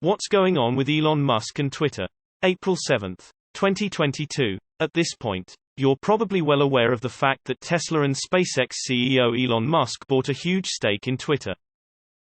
What's going on with Elon Musk and Twitter? April 7, 2022. At this point, you're probably well aware of the fact that Tesla and SpaceX CEO Elon Musk bought a huge stake in Twitter.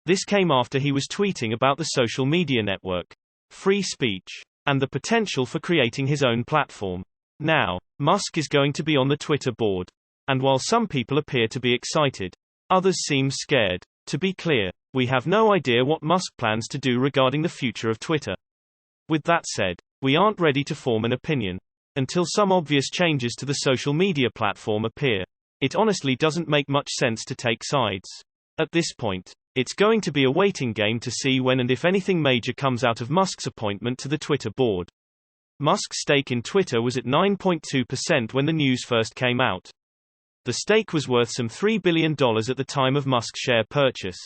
This came after he was tweeting about the social media network, free speech, and the potential for creating his own platform. Now, Musk is going to be on the Twitter board. And while some people appear to be excited, others seem scared. To be clear, we have no idea what Musk plans to do regarding the future of Twitter. With that said, we aren't ready to form an opinion. Until some obvious changes to the social media platform appear, it honestly doesn't make much sense to take sides. At this point, it's going to be a waiting game to see when and if anything major comes out of Musk's appointment to the Twitter board. Musk's stake in Twitter was at 9.2% when the news first came out. The stake was worth some $3 billion at the time of Musk's share purchase.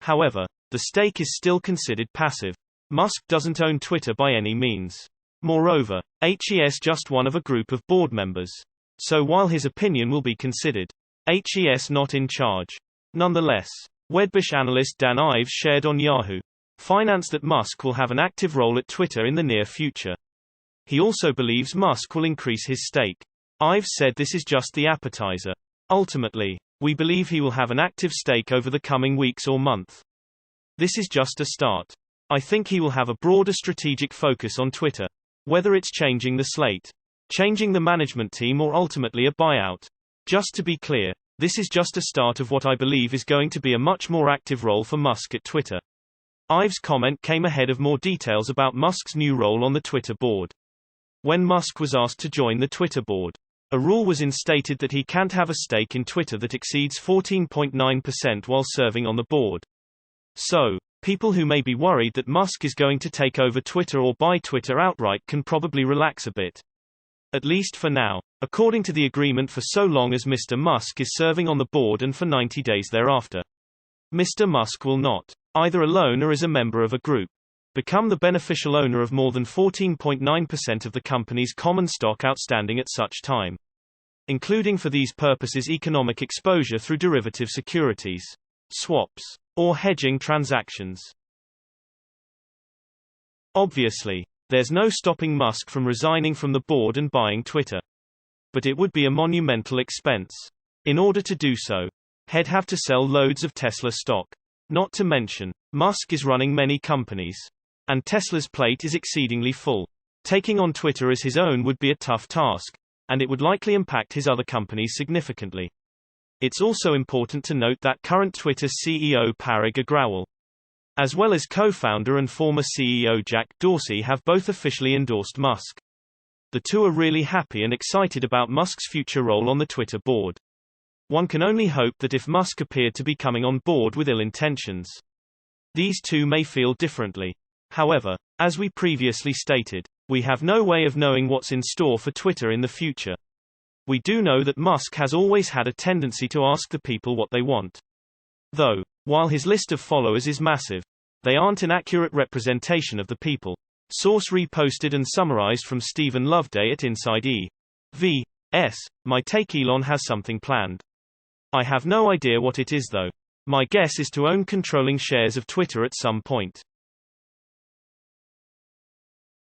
However, the stake is still considered passive. Musk doesn't own Twitter by any means. Moreover, he's just one of a group of board members. So while his opinion will be considered, he's not in charge. Nonetheless, Wedbush analyst Dan Ives shared on Yahoo Finance that Musk will have an active role at Twitter in the near future. He also believes Musk will increase his stake. Ives said this is just the appetizer. Ultimately, we believe he will have an active stake over the coming weeks or month. This is just a start. I think he will have a broader strategic focus on Twitter. Whether it's changing the slate, changing the management team, or ultimately a buyout. Just to be clear, this is just a start of what I believe is going to be a much more active role for Musk at Twitter. Ives' comment came ahead of more details about Musk's new role on the Twitter board. When Musk was asked to join the Twitter board, a rule was instated that he can't have a stake in Twitter that exceeds 14.9% while serving on the board. So, people who may be worried that Musk is going to take over Twitter or buy Twitter outright can probably relax a bit. At least for now, according to the agreement, for so long as Mr. Musk is serving on the board and for 90 days thereafter. Mr. Musk will not, either alone or as a member of a group, become the beneficial owner of more than 14.9% of the company's common stock outstanding at such time, including for these purposes economic exposure through derivative securities, swaps, or hedging transactions. Obviously, there's no stopping Musk from resigning from the board and buying Twitter. But it would be a monumental expense. In order to do so, he'd have to sell loads of Tesla stock. Not to mention, Musk is running many companies. And Tesla's plate is exceedingly full. Taking on Twitter as his own would be a tough task, and it would likely impact his other companies significantly. It's also important to note that current Twitter CEO Parag Agrawal, as well as co-founder and former CEO Jack Dorsey, have both officially endorsed Musk. The two are really happy and excited about Musk's future role on the Twitter board. One can only hope that if Musk appeared to be coming on board with ill intentions, these two may feel differently. However, as we previously stated, we have no way of knowing what's in store for Twitter in the future. We do know that Musk has always had a tendency to ask the people what they want. Though, while his list of followers is massive, they aren't an accurate representation of the people. Source reposted and summarized from Steven Loveday at insideevs. My take: Elon has something planned. I have no idea what it is though. My guess is to own controlling shares of Twitter at some point.